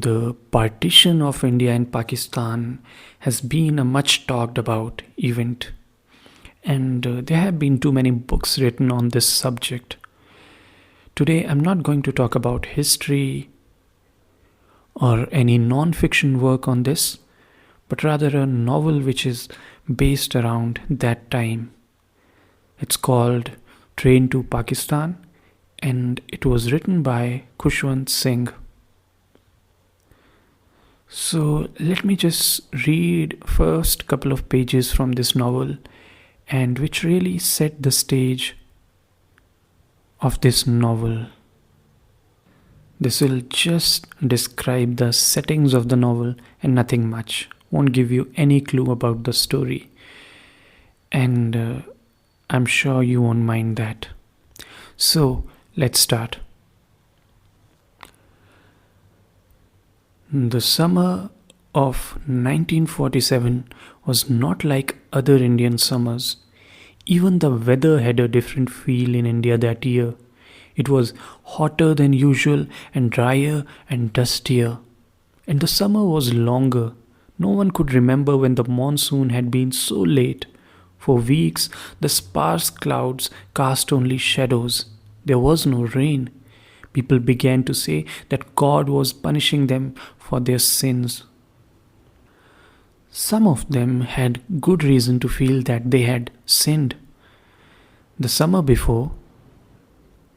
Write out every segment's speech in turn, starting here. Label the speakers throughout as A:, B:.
A: The partition of India and Pakistan has been a much talked about event, and there have been too many books written on this subject. Today, I'm not going to talk about history or any non fiction work on this, but rather a novel which is based around that time. It's called Train to Pakistan, and it was written by Khushwant Singh. So let me just read first couple of pages from this novel, and which really set the stage of this novel. This will just describe the settings of the novel and nothing much. Won't give you any clue about the story. And I'm sure you won't mind that. So let's start. The summer of 1947 was not like other Indian summers. Even the weather had a different feel in India that year. It was hotter than usual and drier and dustier. And the summer was longer. No one could remember when the monsoon had been so late. For weeks, the sparse clouds cast only shadows. There was no rain. People began to say that God was punishing them for their sins. Some of them had good reason to feel that they had sinned. The summer before,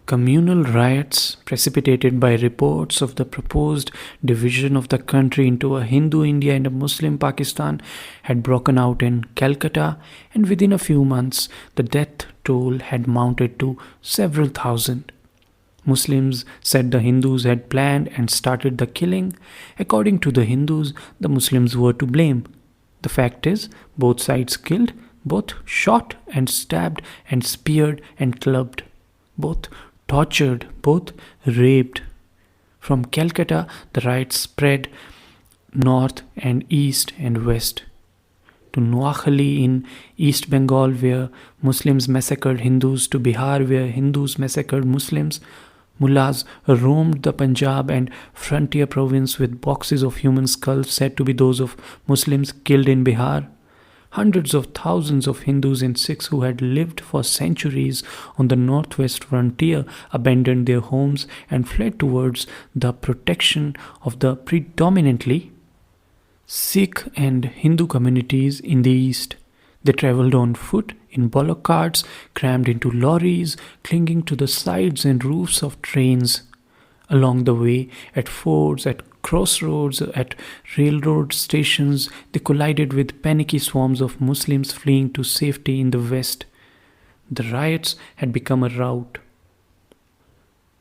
A: communal riots precipitated by reports of the proposed division of the country into a Hindu India and a Muslim Pakistan had broken out in Calcutta, and within a few months the death toll had mounted to several thousand. Muslims said the Hindus had planned and started the killing. According to the Hindus, the Muslims were to blame. The fact is, both sides killed, both shot and stabbed and speared and clubbed, both tortured, both raped. From Calcutta, the riots spread north and east and west to Noakhali in East Bengal, where Muslims massacred Hindus, to Bihar, where Hindus massacred Muslims. Mullahs roamed the Punjab and frontier province with boxes of human skulls said to be those of Muslims killed in Bihar. Hundreds of thousands of Hindus and Sikhs who had lived for centuries on the northwest frontier abandoned their homes and fled towards the protection of the predominantly Sikh and Hindu communities in the east. They travelled on foot, in bullock carts, crammed into lorries, clinging to the sides and roofs of trains. Along the way, at fords, at crossroads, at railroad stations, they collided with panicky swarms of Muslims fleeing to safety in the west. The riots had become a rout.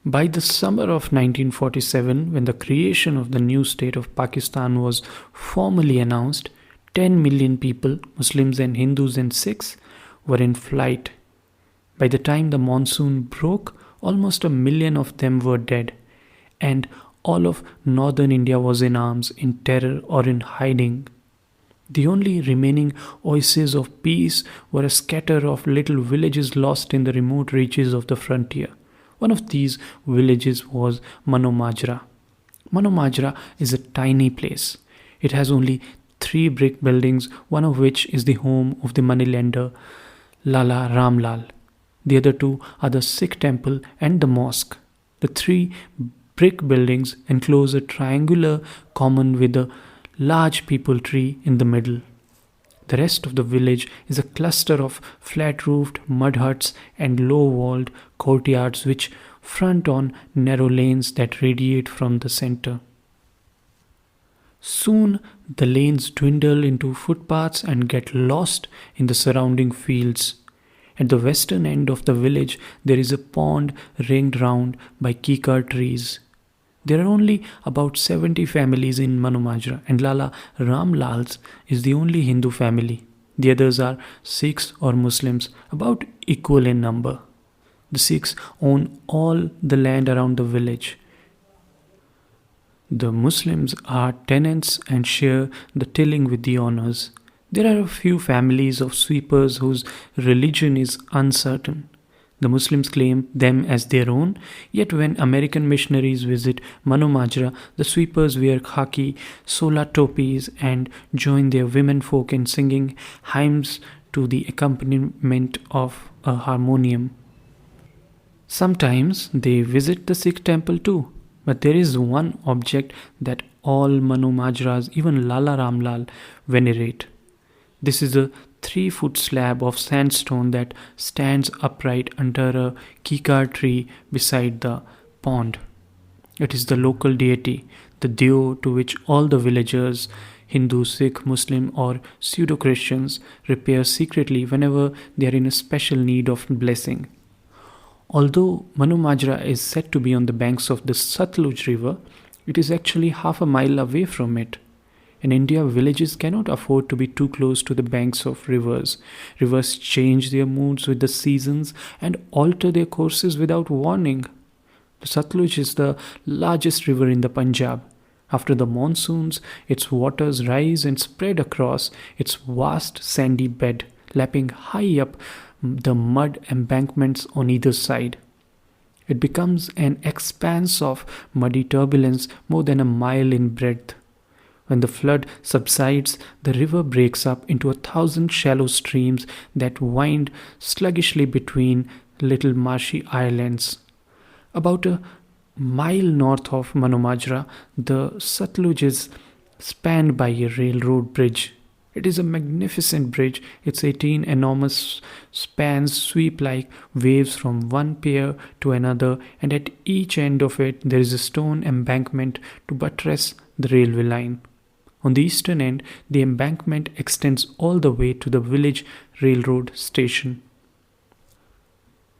A: By the summer of 1947, when the creation of the new state of Pakistan was formally announced, 10 million people, Muslims and Hindus and Sikhs, were in flight. By the time the monsoon broke, almost 1 million of them were dead, and all of northern India was in arms, in terror or in hiding. The only remaining oases of peace were a scatter of little villages lost in the remote reaches of the frontier. One of these villages was Manomajra. Manomajra is a tiny place. It has only 3 brick buildings, one of which is the home of the moneylender Lala Ramlal. The other 2 are the Sikh temple and the mosque. The 3 brick buildings enclose a triangular common with a large peepal tree in the middle. The rest of the village is a cluster of flat-roofed mud huts and low-walled courtyards which front on narrow lanes that radiate from the center. Soon the lanes dwindle into footpaths and get lost in the surrounding fields. At the western end of the village there is a pond ringed round by kikar trees. There are only about 70 families in Manomajra, and Lala Ramlal's is the only Hindu family. The others are Sikhs or Muslims, about equal in number. The Sikhs own all the land around the village. The Muslims are tenants and share the tilling with the owners. There are a few families of sweepers whose religion is uncertain. The Muslims claim them as their own, yet when American missionaries visit Mano Majra, the sweepers wear khaki, sola topis, and join their womenfolk in singing hymns to the accompaniment of a harmonium. Sometimes they visit the Sikh temple too, but there is one object that all Mano Majras, even Lala Ramlal, venerate. This is a 3 foot slab of sandstone that stands upright under a kikar tree beside the pond. It is the local deity, the Dio to which all the villagers, Hindu, Sikh, Muslim, or pseudo Christians, repair secretly whenever they are in a special need of blessing. Although Manu Majra is said to be on the banks of the Satluj River, it is actually half a mile away from it. In India, villages cannot afford to be too close to the banks of rivers. Rivers change their moods with the seasons and alter their courses without warning. The Satluj is the largest river in the Punjab. After the monsoons, its waters rise and spread across its vast sandy bed, lapping high up the mud embankments on either side. It becomes an expanse of muddy turbulence more than a mile in breadth. When the flood subsides, the river breaks up into 1,000 shallow streams that wind sluggishly between little marshy islands. About a mile north of Manomajra, the Satluj is spanned by a railroad bridge. It is a magnificent bridge. Its 18 enormous spans sweep like waves from one pier to another, and at each end of it there is a stone embankment to buttress the railway line. On the eastern end, the embankment extends all the way to the village railroad station.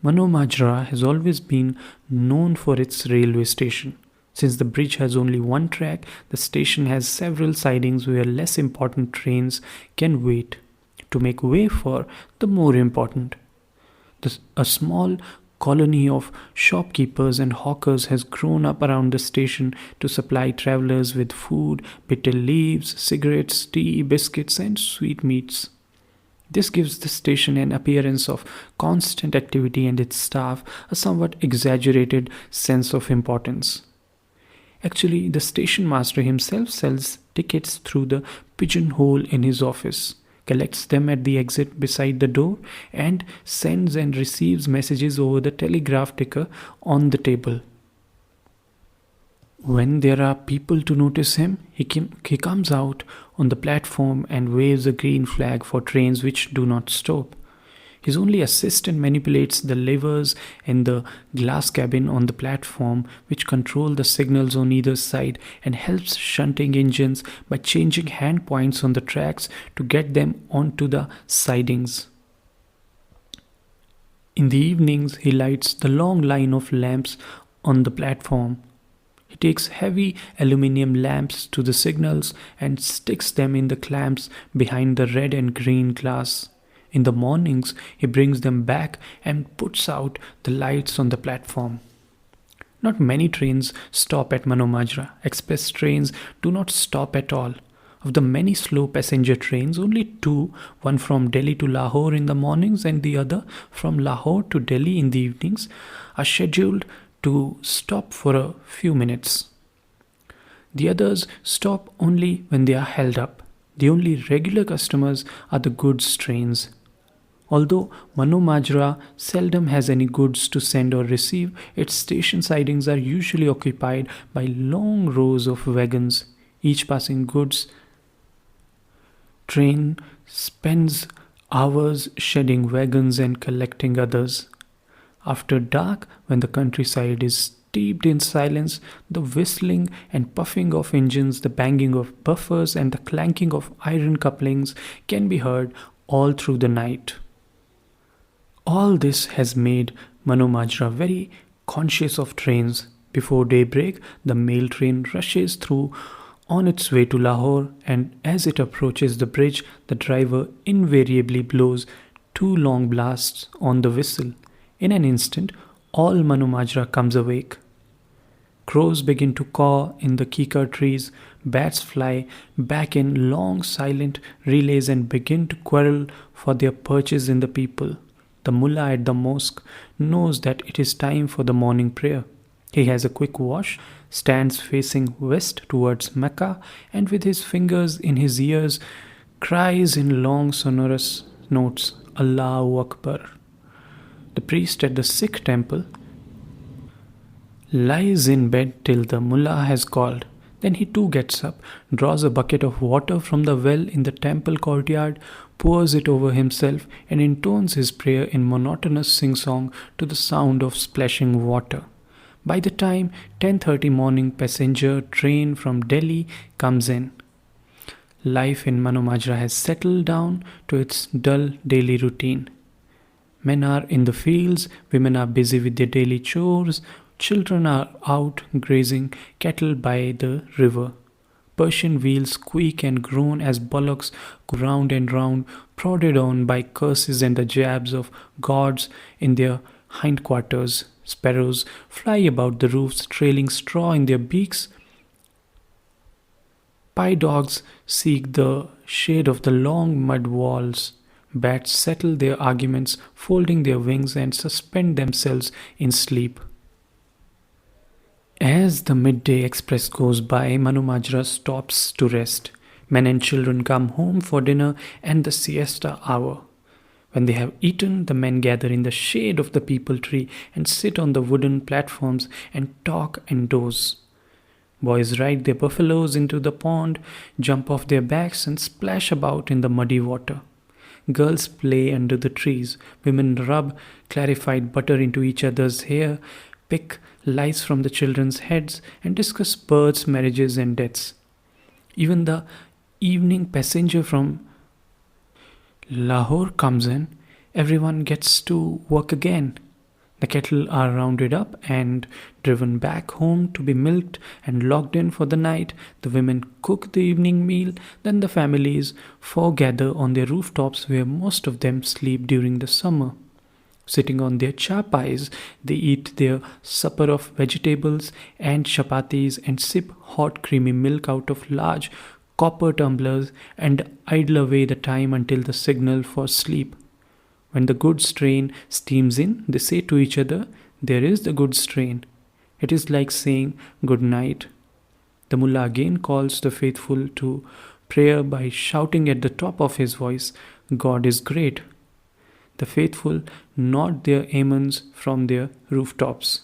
A: Manomajra has always been known for its railway station. Since the bridge has only one track, the station has several sidings where less important trains can wait to make way for the more important. A small colony of shopkeepers and hawkers has grown up around the station to supply travelers with food, bitter leaves, cigarettes, tea, biscuits, and sweetmeats. This gives the station an appearance of constant activity and its staff a somewhat exaggerated sense of importance. Actually, the station master himself sells tickets through the pigeonhole in his office, collects them at the exit beside the door, and sends and receives messages over the telegraph ticker on the table. When there are people to notice him, he comes out on the platform and waves a green flag for trains which do not stop. His only assistant manipulates the levers in the glass cabin on the platform, which control the signals on either side, and helps shunting engines by changing hand points on the tracks to get them onto the sidings. In the evenings, he lights the long line of lamps on the platform. He takes heavy aluminium lamps to the signals and sticks them in the clamps behind the red and green glass. In the mornings, he brings them back and puts out the lights on the platform. Not many trains stop at Manomajra. Express trains do not stop at all. Of the many slow passenger trains, only 2, one from Delhi to Lahore in the mornings and the other from Lahore to Delhi in the evenings, are scheduled to stop for a few minutes. The others stop only when they are held up. The only regular customers are the goods trains. Although Manomajra seldom has any goods to send or receive, its station sidings are usually occupied by long rows of wagons. Each passing goods train spends hours shedding wagons and collecting others. After dark, when the countryside is steeped in silence, the whistling and puffing of engines, the banging of buffers, and the clanking of iron couplings can be heard all through the night. All this has made Manomajra very conscious of trains. Before daybreak, the mail train rushes through on its way to Lahore, and as it approaches the bridge, the driver invariably blows 2 long blasts on the whistle. In an instant, all Manomajra comes awake. Crows begin to caw in the kikar trees, bats fly back in long silent relays and begin to quarrel for their perches in the people. The mullah at the mosque knows that it is time for the morning prayer. He has a quick wash, stands facing west towards Mecca, and with his fingers in his ears, cries in long sonorous notes, Allahu Akbar. The priest at the Sikh temple lies in bed till the mullah has called. Then he too gets up, draws a bucket of water from the well in the temple courtyard, pours it over himself, and intones his prayer in monotonous sing-song to the sound of splashing water. By the time 10:30 morning passenger train from Delhi comes in, life in Mano Majra has settled down to its dull daily routine. Men are in the fields, women are busy with their daily chores, children are out grazing cattle by the river. Persian wheels squeak and groan as bullocks go round and round, prodded on by curses and the jabs of gods in their hindquarters. Sparrows fly about the roofs, trailing straw in their beaks. Pie dogs seek the shade of the long mud walls. Bats settle their arguments, folding their wings and suspend themselves in sleep. As the midday express goes by, Manu Majra stops to rest. Men and children come home for dinner and the siesta hour. When they have eaten, the men gather in the shade of the peepal tree and sit on the wooden platforms and talk and doze. Boys ride their buffaloes into the pond, jump off their backs and splash about in the muddy water. Girls play under the trees. Women rub clarified butter into each other's hair, pick lice from the children's heads, and discuss births, marriages, and deaths. Even the evening passenger from Lahore comes in. Everyone gets to work again. The cattle are rounded up and driven back home to be milked and locked in for the night. The women cook the evening meal. Then the families foregather on their rooftops where most of them sleep during the summer. Sitting on their chapais, they eat their supper of vegetables and chapatis and sip hot creamy milk out of large copper tumblers and idle away the time until the signal for sleep. When the goods train steams in, they say to each other, "There is the goods train." It is like saying good night. The mullah again calls the faithful to prayer by shouting at the top of his voice, "God is great." The faithful nod their amens from their rooftops.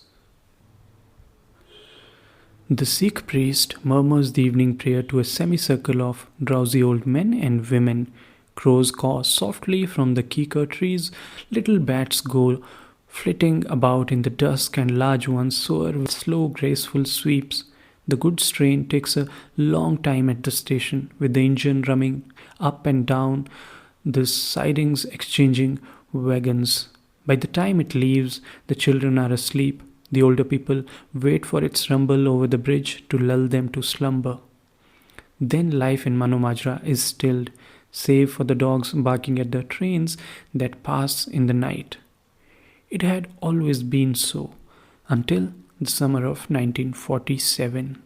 A: The Sikh priest murmurs the evening prayer to a semicircle of drowsy old men and women. Crows caw softly from the kikar trees, little bats go flitting about in the dusk, and large ones soar with slow, graceful sweeps. The goods train takes a long time at the station, with the engine rumming up and down, the sidings exchanging wagons. By the time it leaves, the children are asleep. The older people wait for its rumble over the bridge to lull them to slumber. Then life in Mano Majra is stilled, save for the dogs barking at the trains that pass in the night. It had always been so, until the summer of 1947.